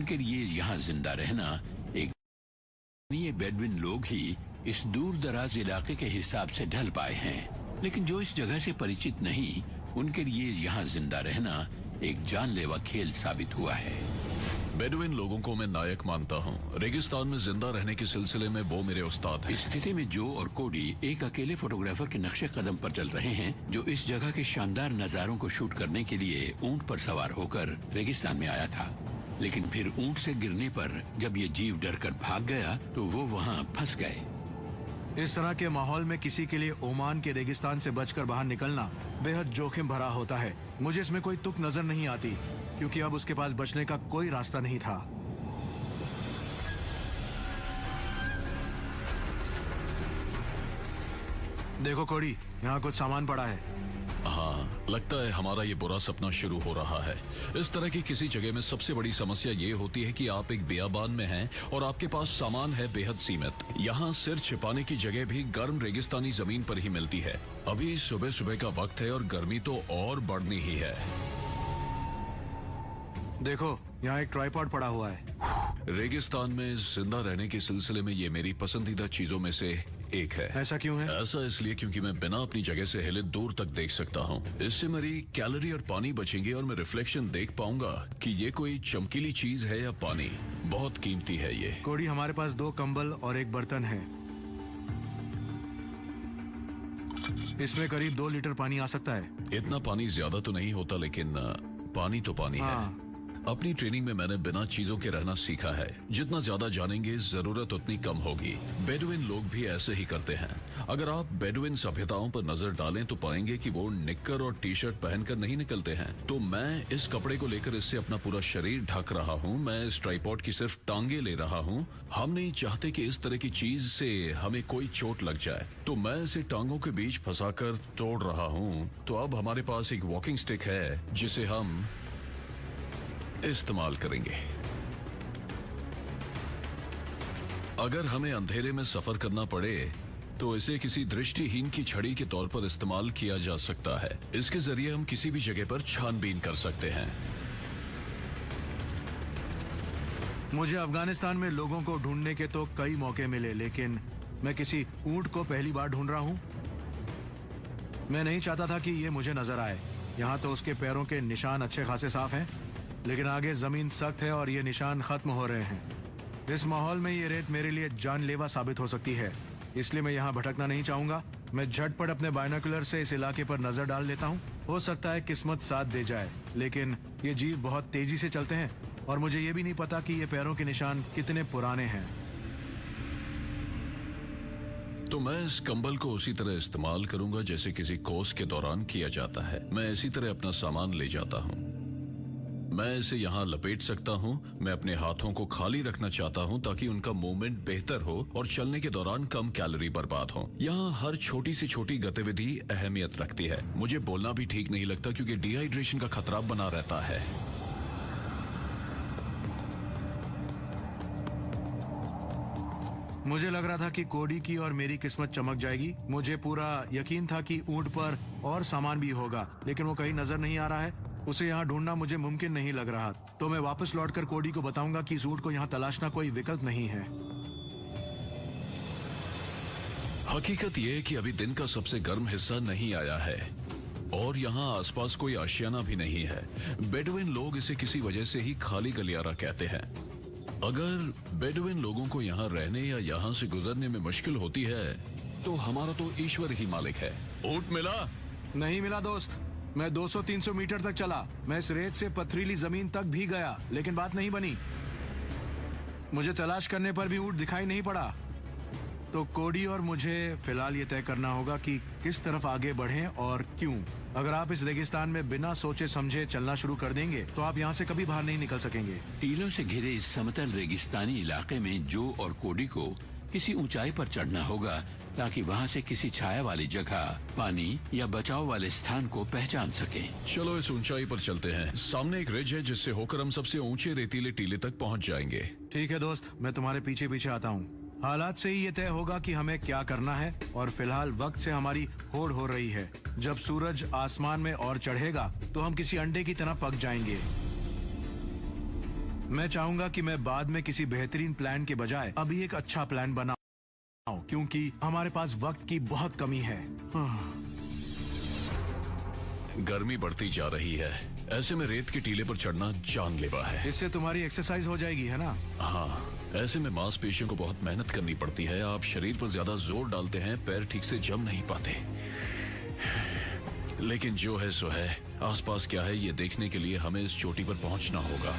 उनके लिए यहाँ जिंदा रहना एक ये बेडविन लोग ही इस दूर दराज इलाके के हिसाब से ढल पाए हैं, लेकिन जो इस जगह से परिचित नहीं, उनके लिए यहाँ जिंदा रहना एक जानलेवा खेल साबित हुआ है। बेडुइन लोगों को मैं नायक मानता हूँ। रेगिस्तान में जिंदा रहने के सिलसिले में वो मेरे उस्ताद हैं। इस स्थिति में जो और कोडी एक अकेले फोटोग्राफर के नक्शे कदम पर चल रहे हैं, जो इस जगह के शानदार नजारों को शूट करने के लिए ऊंट पर सवार होकर रेगिस्तान में आया था। लेकिन फिर ऊंट से गिरने पर जब ये जीव डर कर भाग गया तो वो वहाँ फंस गए। इस तरह के माहौल में किसी के लिए ओमान के रेगिस्तान से बचकर बाहर निकलना बेहद जोखिम भरा होता है। मुझे इसमें कोई तुक नजर नहीं आती, क्योंकि अब उसके पास बचने का कोई रास्ता नहीं था। देखो कोडी, यहाँ कुछ सामान पड़ा है। हाँ, लगता है हमारा ये बुरा सपना शुरू हो रहा है। इस तरह की किसी जगह में सबसे बड़ी समस्या ये होती है कि आप एक बियाबान में हैं और आपके पास सामान है बेहद सीमित। यहाँ सिर छिपाने की जगह भी गर्म रेगिस्तानी जमीन पर ही मिलती है। अभी सुबह सुबह का वक्त है और गर्मी तो और बढ़नी ही है। देखो, यहाँ एक ट्राइपॉड पड़ा हुआ है। रेगिस्तान में जिंदा रहने के सिलसिले में ये मेरी पसंदीदा चीजों में से एक है। ऐसा क्यों है? ऐसा इसलिए क्योंकि मैं बिना अपनी जगह से हिले दूर तक देख सकता हूँ। इससे मेरी कैलोरी और पानी बचेंगे और मैं रिफ्लेक्शन देख पाऊंगा कि ये कोई चमकीली चीज है या पानी। बहुत कीमती है ये। कोडी, हमारे पास 2 कंबल और एक बर्तन है। इसमें करीब 2 लीटर पानी आ सकता है। इतना पानी ज्यादा तो नहीं होता, लेकिन पानी तो पानी है। अपनी ट्रेनिंग में मैंने बिना चीजों के रहना सीखा है। जितना ज्यादा जानेंगे जरूरत उतनी कम होगी। बेडुइन लोग भी ऐसे ही करते हैं। अगर आप बेडुइन सभ्यताओं पर नजर डालें तो पाएंगे कि वो निक्कर और टी शर्ट पहनकर नहीं निकलते हैं। तो मैं इस कपड़े को लेकर इससे अपना पूरा शरीर ढक रहा हूँ। मैं इस ट्राइपॉड की सिर्फ टांगे ले रहा हूँ। हम नहीं चाहते कि इस तरह की चीज से हमें कोई चोट लग जाए, तो मैं इसे टांगों के बीच फंसाकर तोड़ रहा हूँ। तो अब हमारे पास एक वॉकिंग स्टिक है जिसे हम इस्तेमाल करेंगे। अगर हमें अंधेरे में सफर करना पड़े तो इसे किसी दृष्टिहीन की छड़ी के तौर पर इस्तेमाल किया जा सकता है। इसके जरिए हम किसी भी जगह पर छानबीन कर सकते हैं। मुझे अफगानिस्तान में लोगों को ढूंढने के तो कई मौके मिले, लेकिन मैं किसी ऊंट को पहली बार ढूंढ रहा हूं। मैं नहीं चाहता था कि ये मुझे नजर आए। यहाँ तो उसके पैरों के निशान अच्छे खासे साफ हैं, लेकिन आगे जमीन सख्त है और ये निशान खत्म हो रहे हैं। इस माहौल में ये रेत मेरे लिए जानलेवा साबित हो सकती है, इसलिए मैं यहाँ भटकना नहीं चाहूंगा। मैं झटपट अपने बाइनोकुलर से इस इलाके पर नजर डाल लेता हूँ। हो सकता है किस्मत साथ दे जाए, लेकिन ये जीव बहुत तेजी से चलते हैं और मुझे ये भी नहीं पता कि ये पैरों के निशान कितने पुराने हैं। तो मैं इस कंबल को उसी तरह इस्तेमाल करूंगा जैसे किसी कोर्स के दौरान किया जाता है। मैं इसी तरह अपना सामान ले जाता हूँ। मैं इसे यहाँ लपेट सकता हूँ। मैं अपने हाथों को खाली रखना चाहता हूँ ताकि उनका मूवमेंट बेहतर हो और चलने के दौरान कम कैलोरी बर्बाद हो। यहाँ हर छोटी से छोटी गतिविधि अहमियत रखती है। मुझे बोलना भी ठीक नहीं लगता क्योंकि डिहाइड्रेशन का खतरा बना रहता है। मुझे लग रहा था कि कोडी की और मेरी किस्मत चमक जाएगी। मुझे पूरा यकीन था कि ऊंट पर और सामान भी होगा, लेकिन वो कहीं नजर नहीं आ रहा है। उसे यहाँ ढूंढना मुझे मुमकिन नहीं लग रहा। तो मैं वापस लौटकर कोडी को बताऊंगा कि इस ऊंट को यहाँ तलाशना कोई विकल्प नहीं है। हकीकत यह है कि अभी दिन का सबसे गर्म हिस्सा नहीं आया है और यहाँ आसपास कोई आशियाना भी नहीं है। बेडुइन लोग इसे किसी वजह से ही खाली गलियारा कहते हैं। अगर बेडुइन लोगों को यहाँ रहने या यहाँ से गुजरने में मुश्किल होती है तो हमारा तो ईश्वर ही मालिक है। ऊंट मिला? नहीं मिला दोस्त। मैं 200-300 मीटर तक चला। मैं इस रेत से पथरीली जमीन तक भी गया, लेकिन बात नहीं बनी। मुझे तलाश करने पर भी ऊंट दिखाई नहीं पड़ा। तो कोडी और मुझे फिलहाल ये तय करना होगा कि किस तरफ आगे बढ़ें और क्यों। अगर आप इस रेगिस्तान में बिना सोचे समझे चलना शुरू कर देंगे तो आप यहाँ से कभी बाहर नहीं निकल सकेंगे। टीलों से घिरे इस समतल रेगिस्तानी इलाके में जो और कोडी को किसी ऊंचाई पर चढ़ना होगा ताकि वहाँ से किसी छाया वाली जगह, पानी या बचाव वाले स्थान को पहचान सकें। चलो इस ऊंचाई पर चलते हैं। सामने एक रिज है जिससे होकर हम सबसे ऊंचे रेतीले टीले तक पहुँच जाएंगे। ठीक है दोस्त, मैं तुम्हारे पीछे पीछे आता हूँ। हालात से ही ये तय होगा कि हमें क्या करना है, और फिलहाल वक्त से हमारी होड़ हो रही है। जब सूरज आसमान में और चढ़ेगा तो हम किसी अंडे की तरह पक जाएंगे। मैं चाहूंगा कि मैं बाद में किसी बेहतरीन प्लान के बजाय अभी एक अच्छा प्लान बनाऊं, क्योंकि हमारे पास वक्त की बहुत कमी है। गर्मी बढ़ती जा रही है, ऐसे में रेत के टीले पर चढ़ना जानलेवा है। इससे तुम्हारी एक्सरसाइज हो जाएगी, है ना? हाँ, ऐसे में मांसपेशियों को बहुत मेहनत करनी पड़ती है। आप शरीर पर ज्यादा जोर डालते हैं, पैर ठीक से जम नहीं पाते। लेकिन जो है सो है, आसपास क्या है ये देखने के लिए हमें इस चोटी पर पहुंचना होगा।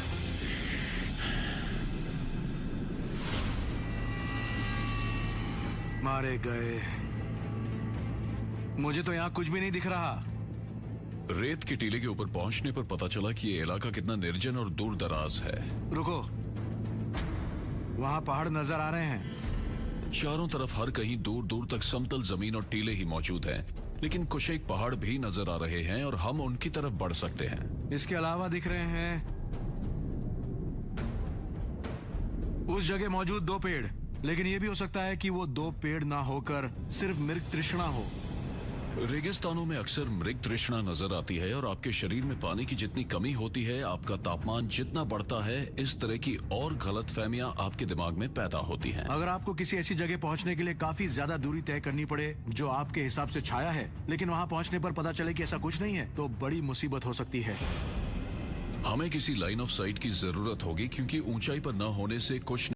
मारे गए। मुझे तो यहाँ कुछ भी नहीं दिख रहा। रेत के टीले के ऊपर पहुंचने पर पता चला कि ये इलाका कितना निर्जन और दूर दराज है। रुको, वहाँ पहाड़ नजर आ रहे हैं। चारों तरफ हर कहीं दूर दूर तक समतल जमीन और टीले ही मौजूद हैं, लेकिन कुछ एक पहाड़ भी नजर आ रहे हैं और हम उनकी तरफ बढ़ सकते हैं। इसके अलावा दिख रहे हैं उस जगह मौजूद 2 पेड़, लेकिन यह भी हो सकता है कि वो 2 पेड़ ना होकर सिर्फ मृग तृष्णा हो। रेगिस्तानों में अक्सर मृग तृष्णा नजर आती है और आपके शरीर में पानी की जितनी कमी होती है, आपका तापमान जितना बढ़ता है, इस तरह की और गलतफहमियां आपके दिमाग में पैदा होती हैं। अगर आपको किसी ऐसी जगह पहुंचने के लिए काफी ज्यादा दूरी तय करनी पड़े जो आपके हिसाब से छाया है, लेकिन वहां पहुंचने पर पता चले कि ऐसा कुछ नहीं है, तो बड़ी मुसीबत हो सकती है। हमें किसी लाइन ऑफ साइट की जरूरत होगी, क्योंकि ऊंचाई पर न होने से कुछ